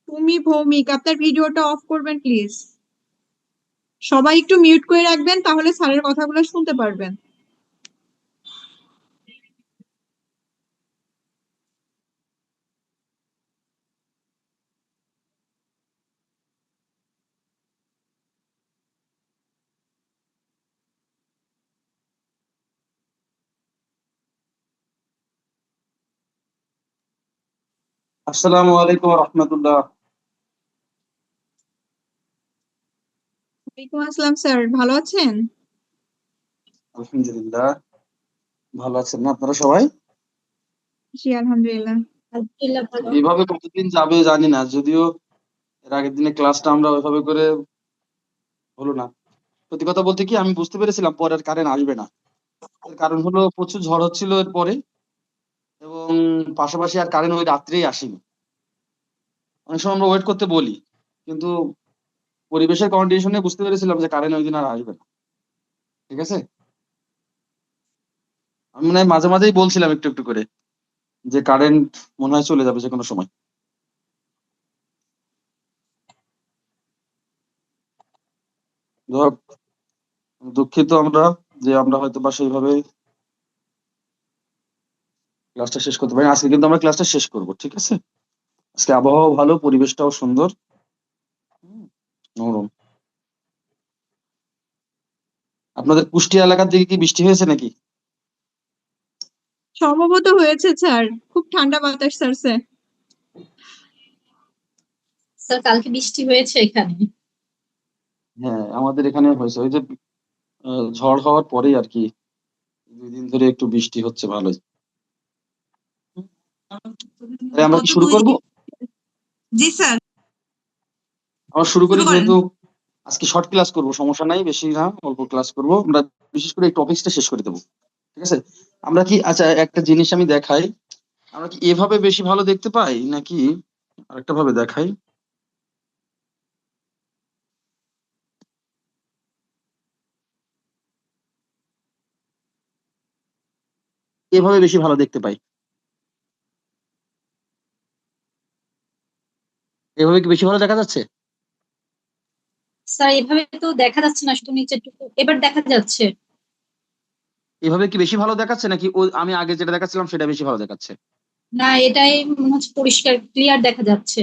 তুমি ভৌমিক, আপনার ভিডিওটা অফ করবেন প্লিজ। সবাই একটু মিউট করে রাখবেন, তাহলে স্যারের কথাগুলো শুনতে পারবেন। আসসালামু আলাইকুম রহমতুল্লাহ। ওয়ালাইকুম আসসালাম স্যার, ভালো আছেন? আলহামদুলিল্লাহ, ভালো আছেন না আপনারা সবাই? জি আলহামদুলিল্লাহ। এইভাবে কতদিন যাবে জানি না, যদিও এর আগের দিনে ক্লাসটা আমরা ওইভাবে করে হলো না। সত্যি কথা বলতে কি, আমি বুঝতে পেরেছিলাম পরে আর কারেন্ট আসবে না। এর কারণ হলো প্রচুর ঝড় হচ্ছিল এর পরে, এবং পাশাপাশি আর কারেন্ট ওই রাত্রেই আসেনি। অনেক সময় আমরা ওয়েট করতে বলি, কিন্তু পরিবেশের কন্ডিশনে বুঝতে পেরেছিলাম যে কারেন্ট ওই দিন আর আসবে না। ঠিক আছে, আমি মনে হয় মাঝে মাঝেই বলছিলাম একটু একটু করে যে কারেন্ট মনে হয় চলে যাবে যে কোনো সময়। যাই হোক, দুঃখিত আমরা যে আমরা হয়তো বা সেইভাবে ক্লাসটা শেষ করতে পারি। আজকে কিন্তু আমরা ক্লাসটা শেষ করব, ঠিক আছে? আজকে আবহাওয়া ভালো, পরিবেশটাও সুন্দর। হুম, নরম। আপনাদের কুষ্টিয়া এলাকার দিকে কি বৃষ্টি হয়েছে নাকি? সম্ভবত হয়েছে স্যার, খুব ঠান্ডা বাতাস ছাড়ছে। স্যার কালকে বৃষ্টি হয়েছে এখানে। হ্যাঁ, আমাদের এখানে হয়েছে। ওই যে ঝড় হওয়ার পরেই আর কি 2 দিন ধরে একটু বৃষ্টি হচ্ছে ভালোই। তাই আমরা কি গত শুরু 2 করব? দিন। জি স্যার, আমরা শুরু করি, শুরু করেন। যেহেতু আজকে শর্ট ক্লাস করব, সমস্যা নাই, বেশি না, অল্প ক্লাস করব আমরা। বিশেষ করে এই টপিকসটা শেষ করে দেবো, ঠিক আছে? আমরা কি, আচ্ছা একটা জিনিস আমি দেখাই, আমরা কি এভাবে বেশি ভালো দেখতে পাই নাকি আরেকটা ভাবে দেখাই? এভাবে বেশি ভালো দেখতে পাই। এভাবে কি বেশি ভালো দেখা যাচ্ছে? স্যার এভাবে তো দেখা যাচ্ছে না, শুধু নিচেরটুকু এবার দেখা যাচ্ছে। এভাবে কি বেশি ভালো দেখাচ্ছে নাকি আমি আগে যেটা দেখাচ্ছিলাম সেটা বেশি ভালো দেখাচ্ছে? না, এটাই মনে হচ্ছে পরিষ্কার ক্লিয়ার দেখা যাচ্ছে।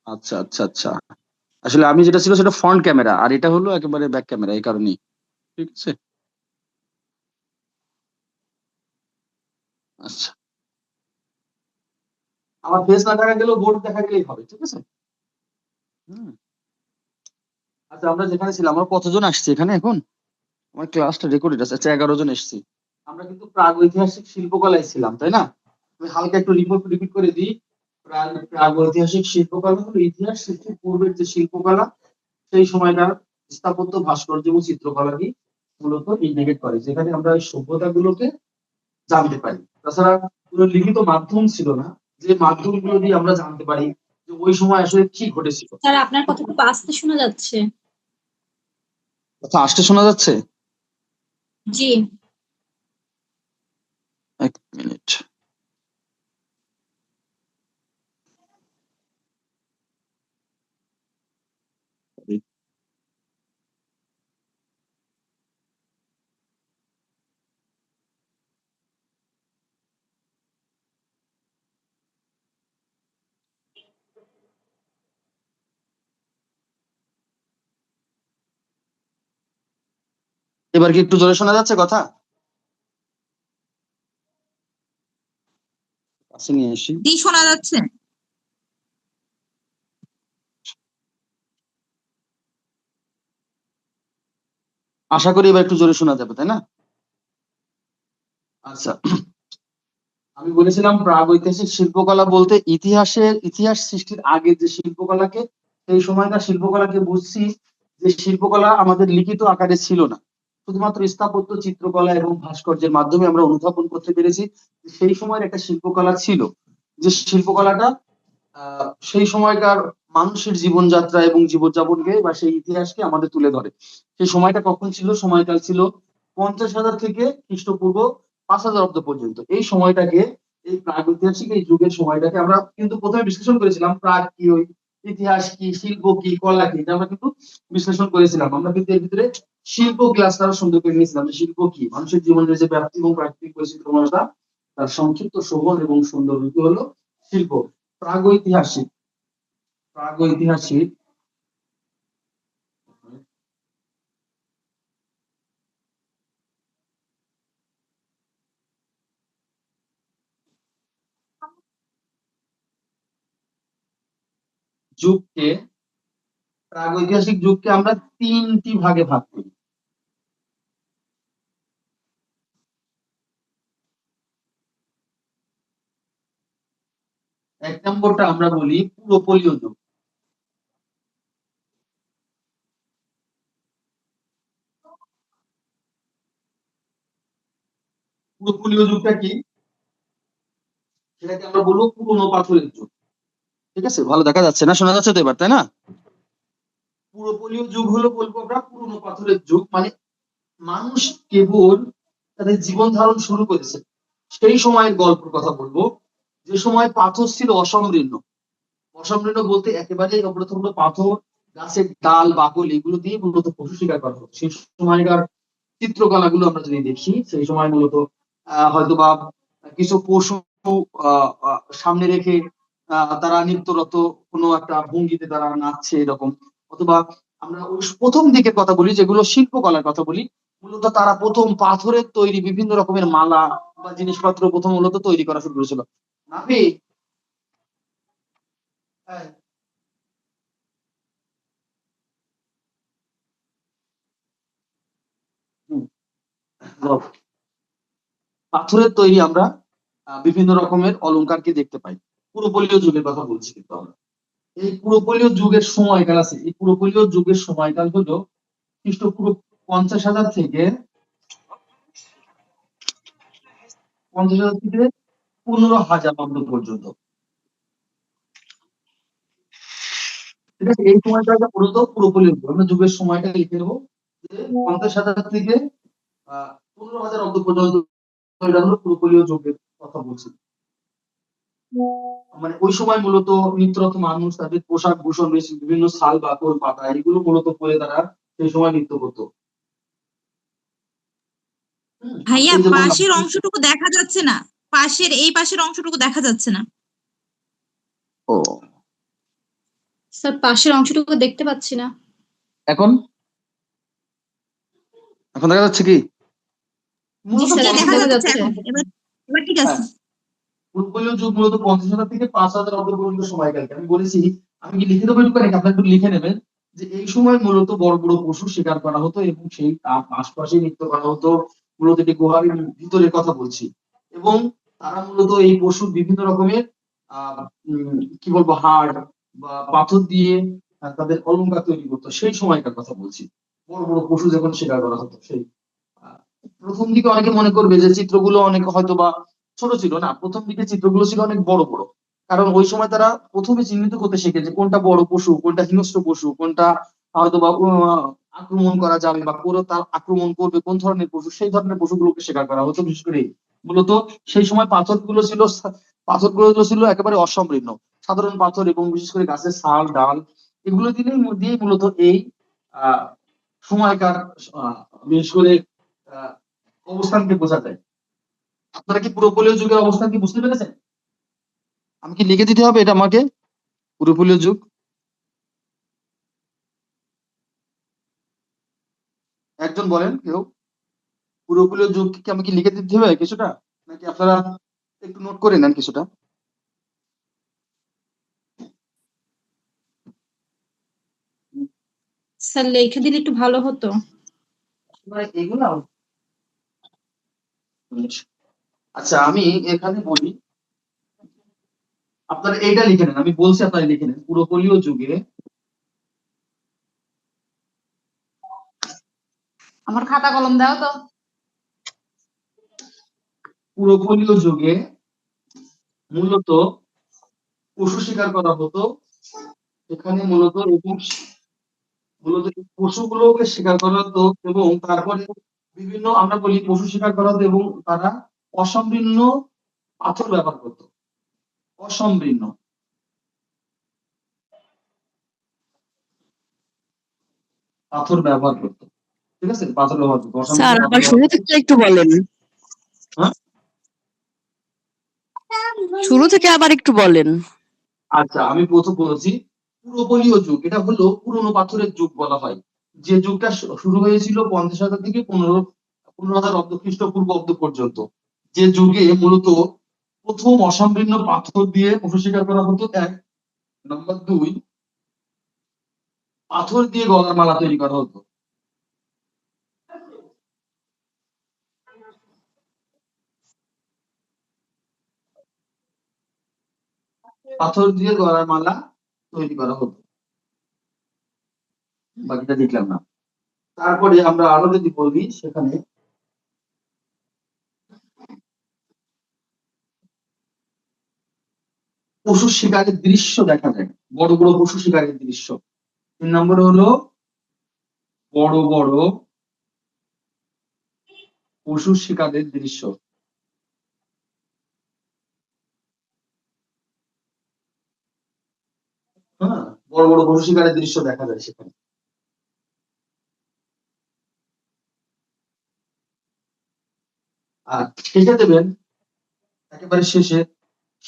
আচ্ছা আচ্ছা আচ্ছা, আসলে আমি যেটা ছিল সেটা ফ্রন্ট ক্যামেরা, আর এটা হলো একেবারে ব্যাক ক্যামেরা, এই কারণেই। ঠিক আছে, আচ্ছা। আমার ফেস না দেখা গেলেও বোর্ড দেখা গেলেই হবে, ঠিক আছে? হুম। আচ্ছা, আমরা যেখানে ছিলাম, আমরা কতজন আসছি এখানে এখন? আমার ক্লাসটা রেকর্ডেড আছে, আচ্ছা 11 জন এসেছি। আমরা কিন্তু প্রাগৈতিহাসিক শিল্পকলায় ছিলাম, তাই না? আমি হালকা একটু রিপিট করে দিই। প্রাগৈতিহাসিক শিল্পকলা হলো ইতিহাস সৃষ্টির পূর্বের যে শিল্পকলা, সেই সময়কার স্থাপত্য, ভাস্কর্য এবং চিত্রকলাকে মূলত ইন্ডিকেট করে, যেখানে আমরা এই সভ্যতাগুলোকে জানতে পারি। তাছাড়া কোনো লিখিত মাধ্যম ছিল না, যে মাধ্যমগুলো দিয়ে আমরা জানতে পারি যে ওই সময় আসলে কি ঘটেছিল। স্যার আপনার কথা খুব আস্তে শোনা যাচ্ছে। আচ্ছা, আসতে শোনা যাচ্ছে? জি। 1 মিনিট। এবার কি একটু জোরে শোনা যাচ্ছে কথা? কাছে নিয়ে আসি। জি শোনা যাচ্ছে। আশা করি এবার একটু জোরে শোনা যাবে, তাই না? আচ্ছা, আমি বলেছিলাম প্রাগৈতিহাসিক শিল্পকলা বলতে ইতিহাস সৃষ্টির আগে যে শিল্পকলাকে, সেই সময়কার শিল্পকলাকে বুঝছি, যে শিল্পকলা আমাদের লিখিত আকারে ছিল না, শুধুমাত্র স্থাপত্য, চিত্রকলা এবং ভাস্কর্যের মাধ্যমে আমরা অনুধাবন করতে পেরেছি যে সেই সময়ের একটা শিল্পকলা ছিল। যে শিল্পকলাটা সেই সময়কার মানুষের জীবনযাত্রা এবং জীবনযাপনকে বা সেই ইতিহাসকে আমাদের তুলে ধরে। সেই সময়টা কখন ছিল? সময়কাল ছিল 50,000 থেকে খ্রিস্টপূর্ব 5,000 অব্দ পর্যন্ত। এই সময়টাকে এই প্রাগৈতিহাসিক এই যুগের সময়টাকে আমরা কিন্তু প্রথমে বিশ্লেষণ করেছিলাম, প্রাগ কি, ওই ইতিহাস কি, শিল্প কি, কলা কি, এটা আমরা কিন্তু বিশ্লেষণ করেছিলাম। আমরা কিন্তু এর ভিতরে শিল্প ক্লাসটা আরো সুন্দর করে নিয়েছিলাম যে শিল্প কি, মানুষের জীবনের যে ব্যাপ্তি এবং প্রাকৃতিক বৈচিত্র্যময়তা তার সংক্ষিপ্ত শোভন এবং সুন্দর রূপ হলো শিল্প। প্রাগৈতিহাসিক প্রাগৈতিহাসিক যুগকে প্রাগৈতিহাসিক যুগকে আমরা তিনটি ভাগে ভাগ করি। এক নম্বরটা আমরা বলি পুরোপলীয় যুগ। পুরোপলীয় যুগটা কি, সেটাকে আমরা বলবো পুরোনো পাথরের যুগ। ঠিক আছে, ভালো দেখা যাচ্ছে না, শোনা যাচ্ছে তো এবার, তাই না? পুরোপলীয় যুগ হলো বলবো আমরা পুরোনো পাথরের যুগ, মানে মানুষ কেবল তাদের জীবন ধারণ শুরু করেছে সেই সময়ের গল্পের কথা বলবো, যে সময় পাথর ছিল অসমৃদ্ধ। অসমৃদ্ধ বলতে একেবারে প্রথম পাথর, গাছের ডাল বাকল এগুলো দিয়ে মূলত পশু শিকার করা হতো। সেই সময়কার চিত্রকলাগুলো আমরা যদি দেখি, সেই সময় মূলত হয়তো বা কিছু পশু সামনে রেখে তারা নৃত্যরত কোনো একটা ভঙ্গিতে তারা নাচছে এরকম, অথবা আমরা ওই প্রথম দিকের কথা বলি যেগুলো শিল্পকলার কথা বলি, মূলত তারা প্রথম পাথরের তৈরি বিভিন্ন রকমের মালা বা জিনিসপত্র প্রথম মূলত তৈরি করা শুরু করেছিল। নাভি, হ্যাঁ, হুম, যাও। পাথরের তৈরি আমরা বিভিন্ন রকমের অলংকারকে দেখতে পাই। পুরোপলীয় যুগের কথা বলছি কিন্তু আমরা। এই পুরোপলীয় যুগের সময়কাল আছে, এই পুরোপলীয় যুগের সময়কাল হলো খ্রিস্টপূর্ব 50,000 থেকে 15,000 অব্দ পর্যন্ত। ঠিক আছে, এই সময়টা মূলত পুরোপলীয় যুগ। আমরা যুগের সময়টা লিখে নেবো যে 50,000 থেকে 15,000 অব্দ পর্যন্ত, এটা হলো পুরোপলীয় যুগের কথা বলছি। মানে ওই সময় মূলত নৃত্যরত মানুষ তাদের পোশাক ভূষণ বেশি বিভিন্ন শাল বাকল পাতা এগুলো মূলত পরে তারা সেই সময় নৃত্য করতো। আমরা ভাইয়া এই যে বললাম, পাশের অংশটুকু দেখা যাচ্ছে না, এই পাশের অংশটুকু দেখা যাচ্ছে না। ও স্যার পাশের অংশটুকু দেখতে পাচ্ছি না। এখন এখন দেখা যাচ্ছে কি? জি মূলত স্যার, জি এখন দেখা দেখা যাচ্ছে যাচ্ছে। এখন, এবার এবার ঠিক আছে। হ্যাঁ, পূর্বপলীয় যুগ মূলত 50,000 থেকে 5,000 অব্দ পর্যন্ত সময়কালকে আমি বলেছি। আমি কি লিখে দেবো একটু, আপনারা একটু লিখে নেবেন যে এই সময় মূলত বড় বড় পশু শিকার করা হতো এবং সেই তার আশপাশে নৃত্য করা হতো। মূলত এটি গুহার ভিতরের কথা বলছি, এবং তারা মূলত এই পশুর বিভিন্ন রকমের আহ কি বলবো হাড় বা পাথর দিয়ে তাদের অলংকার তৈরি করতো, সেই সময়কার কথা বলছি। বড় বড় পশু যখন শিকার করা হতো সেই আহ, প্রথম দিকে অনেকে মনে করবে যে চিত্রগুলো অনেক হয়তো বা ছোট ছিল, না, প্রথম দিকে চিত্রগুলো ছিল অনেক বড় বড়। কারণ ওই সময় তারা প্রথমে চিহ্নিত করতে শিখে যে কোনটা বড় পশু, কোনটা হিংস্র পশু, কোনটা হয়তো বা আক্রমণ করা যাবে বা করে তার আক্রমণ করবে কোন ধরনের পশু, সেই ধরনের পশুগুলোকে শিকার করা হতো। বিশেষ করে মূলত সেই সময় পাথরগুলো ছিল একেবারে অসমৃদ্ধ, সাধারণ পাথর এবং বিশেষ করে গাছের ছাল ডাল এগুলো দিয়ে মূলত এই আহ সময়কার আহ বিশেষ করে আহ অবস্থানকে বোঝা যায়। আপনারা কি পুরোপলীয় যুগের অবস্থান কি বুঝতে পেরেছেন? আমি কি লিখে দিতে হবে এটা আমাকে, পুরোপলীয় যুগ? একজন বলেন কেউ, পুরোপলীয় যুগ কি আমাকে লিখে দিতে হবে কিছুটা, নাকি আপনারা একটু নোট করে নেন কিছুটা? স্যার লিখে দিলে একটু ভালো হতো। এগুলা আচ্ছা, আমি এখানে বলি, আপনারা এইটা লিখে নেন, আমি বলছি আপনারা লিখে নেন। পুরোপলীয় যুগে আমার খাতা কলম দাও তো। পুরোপলীয় যুগে মূলত পশু শিকার করা হতো এখানে মূলত, এবং মূলত এই পশুগুলোকে শিকার করা হতো, এবং তারপরে বিভিন্ন আমরা বলি পশু শিকার করা হতো এবং তারা অসমৃদ্ধ পাথর ব্যবহার করতো, অসমৃদ্ধ পাথর ব্যবহার করতো। ঠিক আছে, পাথর ব্যবহার করতো, স্যার অসমৃদ্ধ পাথর আবার ব্যবহার শুরু করতো। থেকে একটু বলেন। হ্যাঁ? শুরু থেকে আবার একটু বলেন। আচ্ছা, আমি প্রথম বলেছি পুরোপলীয় যুগ, এটা হলো পুরনো পাথরের যুগ বলা হয়। যে যুগটা শুরু হয়েছিল 50,000 থেকে 15,000 অব্দ খ্রিস্টপূর্ব অব্দ পর্যন্ত। যে যুগে মূলত প্রথম অসমৃদ্ধ পাথর দিয়ে পশু শিকার করা হতো, এক নাম্বার। দুই, পাথর দিয়ে গলার মালা তৈরি করা হতো। পাথর দিয়ে গলার মালা তৈরি করা হতো, বাকিটা দেখলাম না। তারপরে আমরা আরো যদি বলি, সেখানে পশু শিকারের দৃশ্য দেখা যায়, বড় বড় পশু শিকারের দৃশ্য। 3 নম্বরে হলো বড় বড় পশু শিকারের দৃশ্য। হ্যাঁ, বড় বড় পশু শিকারের দৃশ্য দেখা যায় সেখানে। আর শেষে দেবেন, একেবারে শেষে,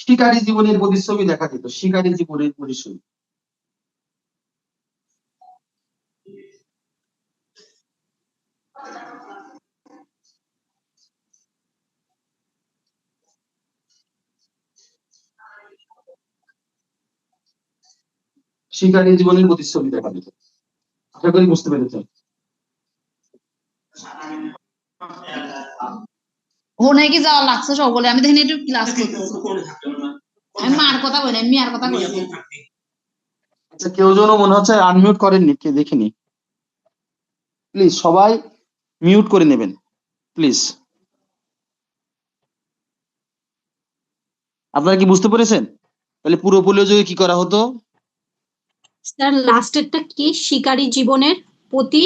শিকারী জীবনের প্রতিচ্ছবি দেখা যেত, শিকারী জীবনের প্রতিচ্ছবি। শিকারী জীবনের প্রতিচ্ছবি দেখা যেত। আশা করি বুঝতে পেরেছেন। ওনে কি যাওয়া লাগছে সকলে, আমি দেখি একটু ক্লাস করতেছি। আমি মার কথা বলি, আমি আর কথা বলছি। আচ্ছা, কেউ যেন মনে হচ্ছে আনমিউট করেননি, কে দেখিনি। প্লিজ সবাই মিউট করে নেবেন, প্লিজ। আপনারা কি বুঝতে পেরেছেন? তাহলে পুরোপলীয় যুগে কি করা হতো? স্যার লাস্টেরটা কি, শিকারী জীবনের প্রতি?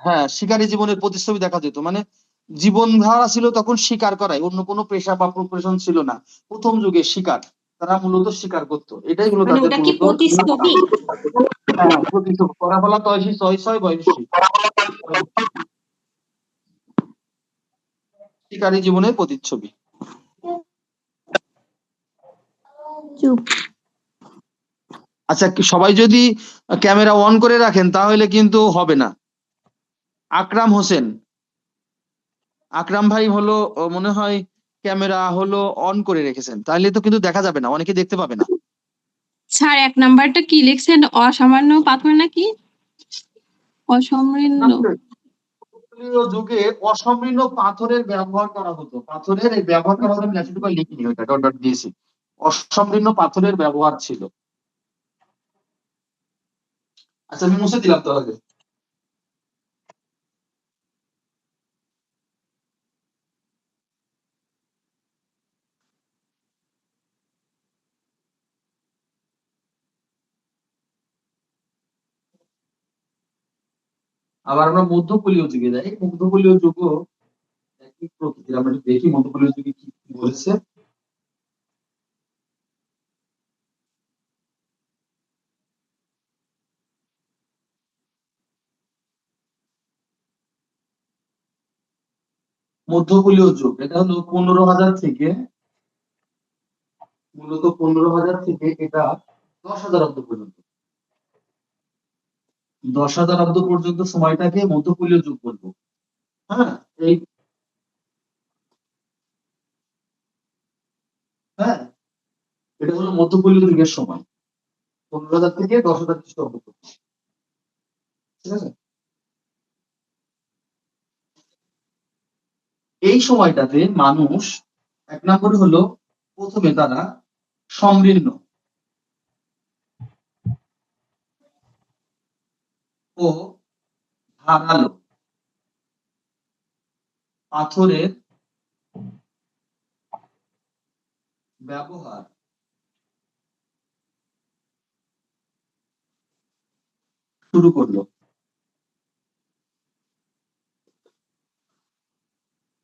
হ্যাঁ, শিকারী জীবনের প্রতিচ্ছবি দেখা যেত। মানে জীবনধারা ছিল তখন শিকার করাই, অন্য কোনো পেশা বা প্রফেশন ছিল না। প্রথম যুগে শিকার, তারা মূলত শিকার করতো, এটাই হলো মানে তাদের ওটা কি মূলত। প্রতিচ্ছবি? হ্যাঁ, প্রতিচ্ছবি, করাফলা তয়সী ছয় ছয় বয়সী, শিকারী জীবনের প্রতিচ্ছবি। চুপ। আচ্ছা, সবাই যদি ক্যামেরা অন করে রাখেন তাহলে কিন্তু হবে না। আকরাম হোসেন, আকরাম ভাই হলো মনে হয় ক্যামেরা হলো অন করে রেখেছেন, তাহলে তো কিন্তু দেখা যাবে না, অনেকে দেখতে পাবে না। স্যার 1 নাম্বারটা কি লিখছেন? অসামান্য পাথর নাকি অসমৃদ্ধ? পুরোপলীয় যুগে অসমৃদ্ধ পাথরের ব্যবহার করা হতো, পাথরের এই ব্যবহার করা হতো, আমি লেখাটুকু লিখিনি, ওইটা ডট ডট দিয়েছি। অসমৃদ্ধ পাথরের ব্যবহার ছিল। আচ্ছা, আমি মুছে দিলাম তাহলে। আবার আমরা মধ্যপলীয় যুগে যাই, মধ্যপলীয় যুগও একই প্রকৃতির। আমরা একটু দেখি মধ্যপলীয় যুগে কি কি বলেছে। মধ্যপলীয় যুগ, এটা হলো 15,000 থেকে, মূলত 15,000 থেকে এটা 10,000 অব্দ পর্যন্ত। 10,000 অব্দ পর্যন্ত সময়টাকে মধ্যপলীয় যুগ বলবো। হ্যাঁ, এই, হ্যাঁ, এটা হলো মধ্যপলীয় যুগের সময়, 15,000 থেকে 10,000 খ্রিস্টাব্দ পর্যন্ত। ঠিক আছে, এই সময়টাতে মানুষ, এক নম্বরে হলো প্রথমে তারা সমৃদ্ধ ও ধারালো পাথরের ব্যবহার শুরু করলো।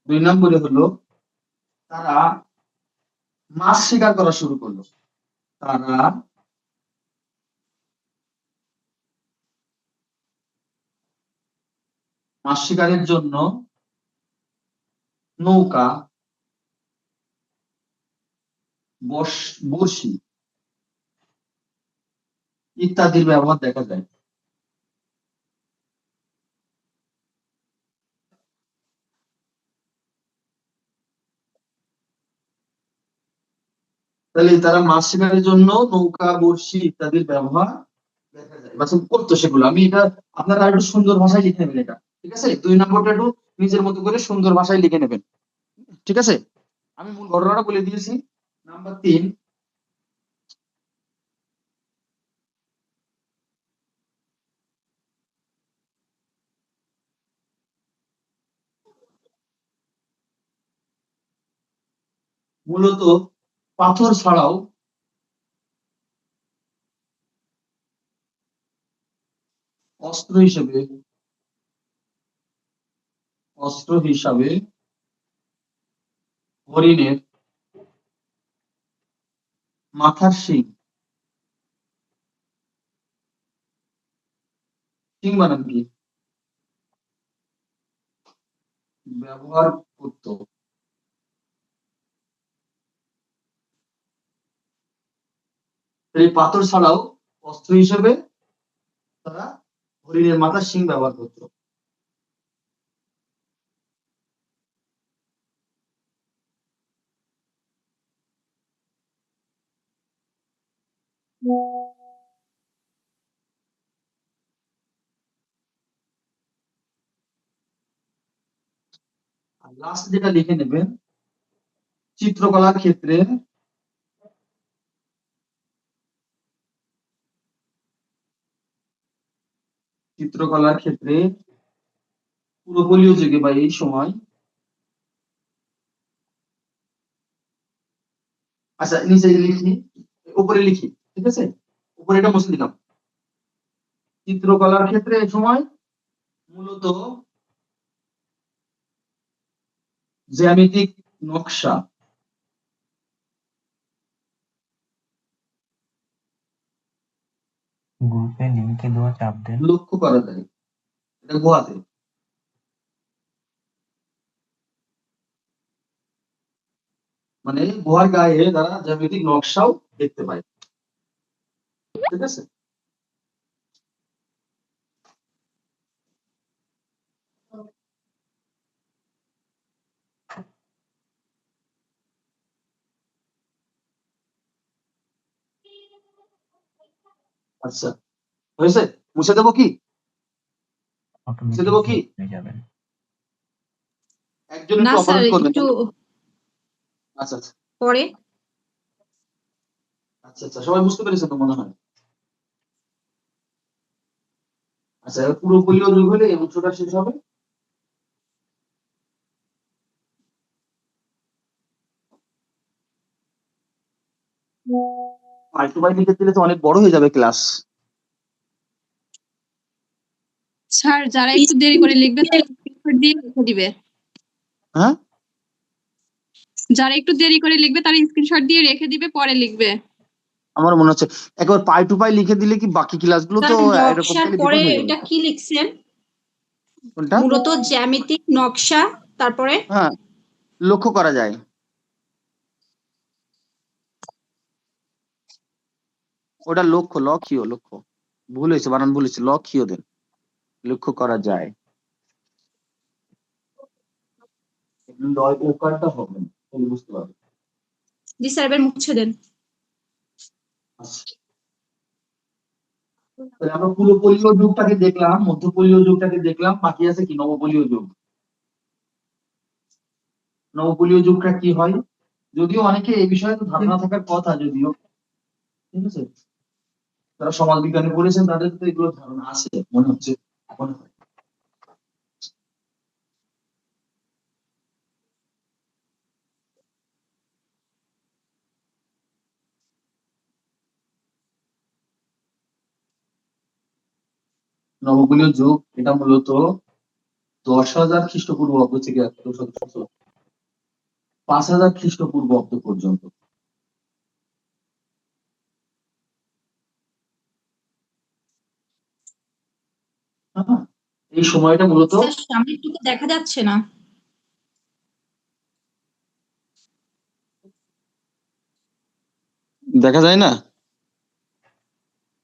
2 নম্বরে হলো তারা মাছ শিকার করা শুরু করলো। তারা মাছ শিকারের জন্য নৌকা, বড়শি ইত্যাদির ব্যবহার দেখা যায়। তাহলে তারা মাছ শিকারের জন্য নৌকা, বড়শি ইত্যাদির ব্যবহার দেখা যায় বা করতো সেগুলো। আমি এটা আপনারা একটু সুন্দর ভাষায় লিখে নেবেন এটা, ঠিক আছে? 2 নম্বরটা একটু নিজের মতো করে সুন্দর ভাষায় লিখে নেবেন, ঠিক আছে? আমি মূল ঘটনাটা বলে দিয়েছি। নাম্বার 3, মূলত পাথর ছাড়াও অস্ত্র হিসাবে হরিণের মাথার শিং বানান কি ব্যবহার করত। এই পাথর ছাড়াও অস্ত্র হিসেবে তারা হরিণের মাথার শিং ব্যবহার করত। আর লাস্ট যেটা লিখে নেবেন, চিত্রকলার ক্ষেত্রে পূর্বপলীয় যুগে বা এই সময়, আচ্ছা নিচে লিখি, উপরে লিখি, ঠিক আছে? উপরে এটা মুছে দিলাম। চিত্রকলার ক্ষেত্রে এই সময় মূলত জ্যামিতিক নকশা গ্রুপে লিংকে দেওয়া চাপ দেন। লক্ষ্য করা যায়। এটা গোয়াতে। মানে গুহার গায়ে তারা জ্যামিতিক নকশাও দেখতে পায়, ঠিক আছে? আচ্ছা হয়েছে? মুছে দেবো কি? মুছে দেবো কি? হয়ে যাবেন। একজন না একটু স্যার, অপারেট করবেন। একটু আচ্ছা আচ্ছা পরে। আচ্ছা আচ্ছা সবাই বুঝতে পেরেছেন তো মনে হয়? আচ্ছা এবার পুরোপলীয় যুগ হলে এই অংশটা শেষ হবে। আর একটু ভাই লিখে দিলে তো অনেক বড় হয়ে যাবে ক্লাস। স্যার যারা একটু দেরি করে লিখবে তারা স্ক্রিনশট দিয়ে রেখে দিবে। হ্যাঁ যারা একটু দেরি করে লিখবে তারা স্ক্রিনশট দিয়ে রেখে দিবে, পরে লিখবে। আমার মনে হচ্ছে একবার পাই টু পাই লিখে দিলে কি বাকি ক্লাসগুলো তো স্যার, এরকম নকশার তাহলে পরে বিপদ হয়ে যাবে। এটা কি লিখছেন? কোনটা? মূলত জ্যামিতিক নকশা, তারপরে হ্যাঁ লক্ষ্য করা যায়। ওটা লক্ষ্য ভুল হয়েছে, বানান ভুল হয়েছে, লক্ষ্য দেন, লক্ষ্য করা যায়। ওকারটা হবে না, তাহলে বুঝতে পারবে। জি স্যার, এবার মুছে দেন। আচ্ছা তাহলে আমরা পুরোপলীয় যুগটাকে দেখলাম, মধ্যপলীয় যুগটাকে দেখলাম, বাকি আছে কি নবপলীয় যুগ। নবপলীয় যুগটা কি হয়, যদিও অনেকে এই বিষয়ে তো ধারণা থাকার কথা, যদিও ঠিক আছে যারা সমাজ বিজ্ঞানে পড়েছেন তাদের তো এগুলো ধারণা আছে মনে হচ্ছে। মনে হয় নবপলীয় যুগ এটা মূলত 10,000 খ্রিস্টপূর্বাব্দ থেকে 5000 খ্রিস্টপূর্বাব্দ পর্যন্ত। হ্যাঁ, এই সময়টা মূলত স্যার সামনে একটু দেখা যাচ্ছে না। দেখা যায় না,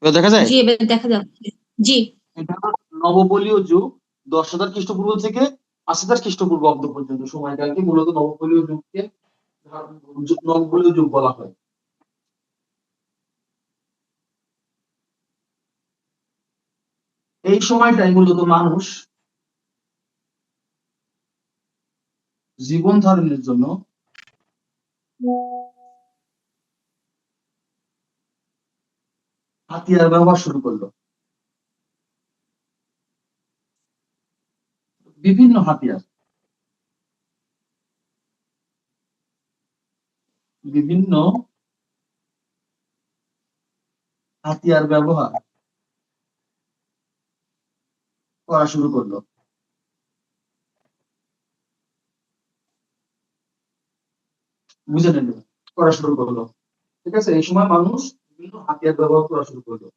এবার দেখা যায়। জি এবার দেখা যাচ্ছে। জি এটা হলো নবপলীয় যুগ, 10,000 খ্রিস্টপূর্ব থেকে 80,000 খ্রিস্টপূর্বাব্দ পর্যন্ত সময়কালকে মূলত নবপলীয় যুগকে নবপলীয় যুগ বলা হয়। এই সময়টাই মূলত মানুষ জীবন ধারণের জন্য হাতিয়ার ব্যবহার শুরু করলো। বিভিন্ন হাতিয়ার, বিভিন্ন হাতিয়ার ব্যবহার করা শুরু করলো। বুঝে নেন, করা শুরু করলো। ঠিক আছে, এই সময় মানুষ বিভিন্ন হাতিয়ার ব্যবহার করা শুরু করলো।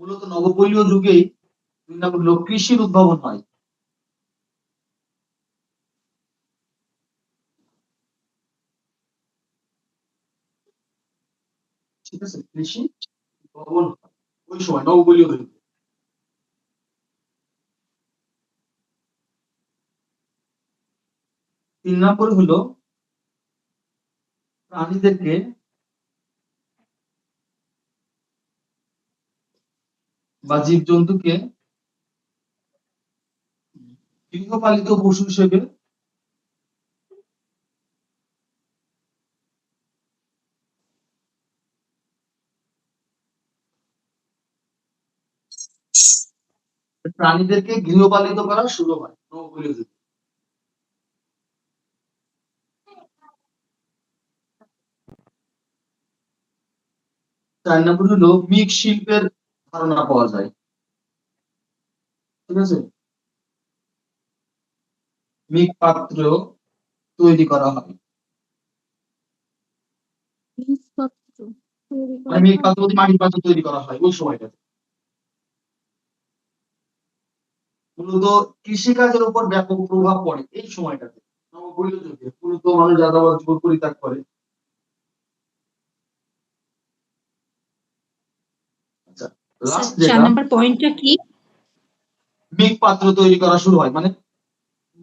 মূলত নবপলীয় যুগেই দুই নম্বর হলো কৃষির উদ্ভাবন হয়। ঠিক আছে, কৃষি উদ্ভাবন হয় ওই সময় নবপলীয় যুগে। 3 নম্বর হলো প্রাণীদেরকে বা জীবজন্তুকে গৃহপালিত পশু হিসেবে প্রাণীদেরকে গৃহপালিত করা শুরু হয় নবপলীয় যুগে। 4 নম্বর হলো মৃৎ শিল্পের ধারণা পাওয়া যায়। ঠিক আছে, মৃৎ পাত্র তৈরি করা হয়। মানে মৃৎ পাত্র বলতে মাটির পাত্র তৈরি করা হয় ওই সময়টাতে। মূলত কৃষিকাজের উপর ব্যাপক প্রভাব পড়ে এই সময়টাতে নবপলীয় যুগে। মূলত মানুষ যাযাবর জীবন পরিত্যাগ করে। আচ্ছা, স্যার লাস্ট 4 যেটা নাম্বার পয়েন্টটা কি? মৃৎ পাত্র তৈরি করা শুরু হয়, মানে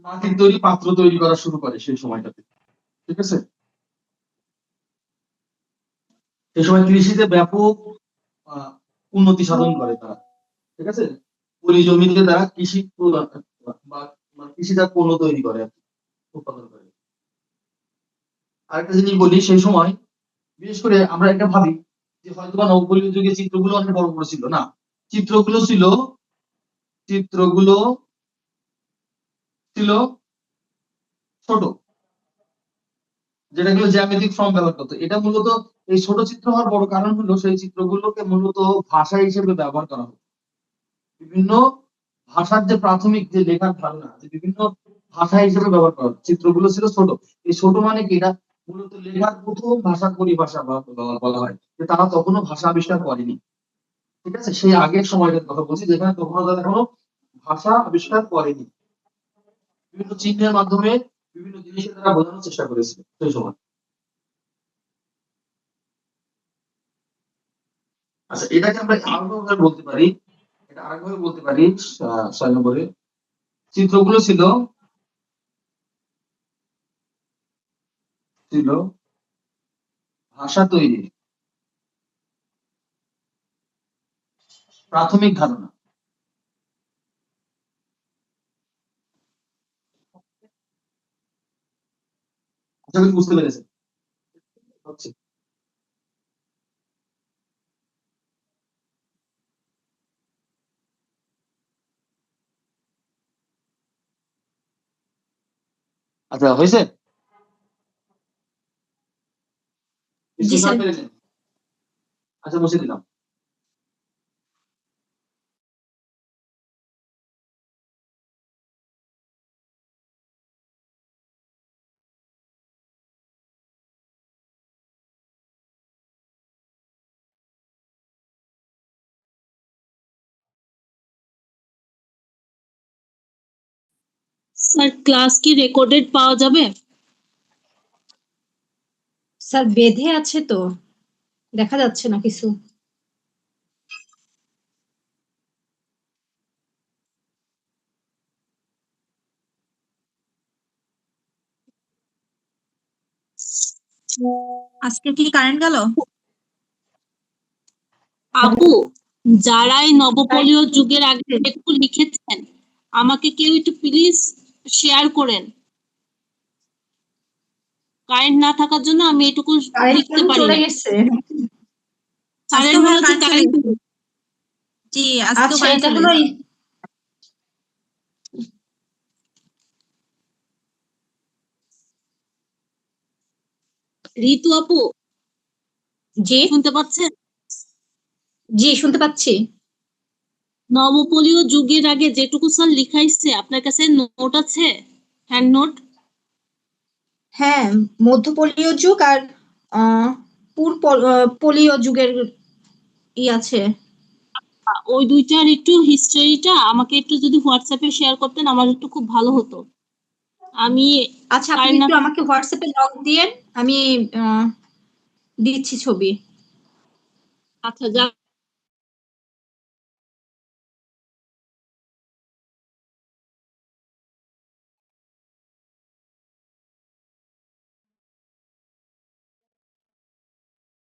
মাটির তৈরি পাত্র তৈরি করা শুরু করে সেই সময়টাতে। ঠিক আছে, সেই সময় কৃষিতে ব্যাপক উন্নতি সাধন করে তারা। ঠিক আছে, পলি জমিতে তারা কৃষি বা কৃষিজাত পণ্য তৈরি করে আর কি, উৎপাদন করে। আরেকটা জিনিস বলি, সেই সময় বিশেষ করে আমরা এটা ভাবি যে হয়তো বা নবপলীয় যুগে চিত্রগুলো অনেক বড় বড় ছিল না, চিত্রগুলো ছিল চিত্রগুলো ছিল ছোট, যেটা গুলো জ্যামিতিক ফর্ম ব্যবহার করতো। এটা মূলত এই ছোট চিত্র হওয়ার বড় কারণ হলো সেই চিত্রগুলোকে মূলত ভাষা হিসেবে ব্যবহার করা হতো। বিভিন্ন ভাষার যে প্রাথমিক যে লেখার ধারণা, যে বিভিন্ন ভাষা হিসেবে ব্যবহার করা হতো। চিত্রগুলো ছিল ছোট। এই ছোট মানে কি, এটা মূলত লেখার প্রথম ভাষার পরিভাষা বলা হয়, যে তারা তখনও ভাষা আবিষ্কার করেনি। ঠিক আছে, সেই আগের সময়টার কথা বলছি যেখানে তখনও তারা এখনো ভাষা আবিষ্কার করেনি। বিভিন্ন চিহ্নের মাধ্যমে বিভিন্ন জিনিসকে তারা বোঝানোর চেষ্টা করেছিল সেই সময়। আচ্ছা, এটাকে আমরা আরেকভাবে বলতে পারি, এটা আরেকভাবে বলতে পারি 6 নম্বরে চিত্রগুলো ছিল ছিল ভাষা তৈরির প্রাথমিক ধারণা। আশা করি বুঝতে পেরেছেন। হচ্ছে আচ্ছা, হয়েছে? জি স্যার। পেরেছেন? আচ্ছা, বসে দিলাম। স্যার ক্লাস কি রেকর্ডেড পাওয়া যাবে? স্যার বেঁধে আছে তো, দেখা যাচ্ছে না কিছু। আজকে কি কারেন্ট গেল? আপু, যারাই নবপলীয় যুগের আগে একটু লিখেছেন আমাকে কেউ একটু প্লিজ শেয়ার করেন। কারেন্ট না থাকার জন্য আমি এটুকু লিখতে পারি চলে না। গেছে। কারেন্ট আজকেও হচ্ছে কারেন্ট চলে কারেন্ট। গেছে। জি, আজকেও আচ্ছা, কারেন্ট এটা চলে হলো গেছে। ঋতু আপু, জি শুনতে পাচ্ছেন? জি শুনতে পাচ্ছি। নবপলীয় যুগের আগে যেটুকু স্যার লিখাইছে আপনার কাছে নোট আছে? Hand note? হ্যাঁ, মধ্যপলীয় যুগ আর পলীয় যুগের আছে। ওই দুইটার একটু হিস্টরিটা আমাকে একটু যদি হোয়াটসঅ্যাপে শেয়ার করতেন আমার একটু খুব ভালো হতো। আমি আচ্ছা, আপনি কারেন্ট একটু আমাকে হোয়াটসঅ্যাপে লগ দিয়েন, আমি দিচ্ছি ছবি। আচ্ছা,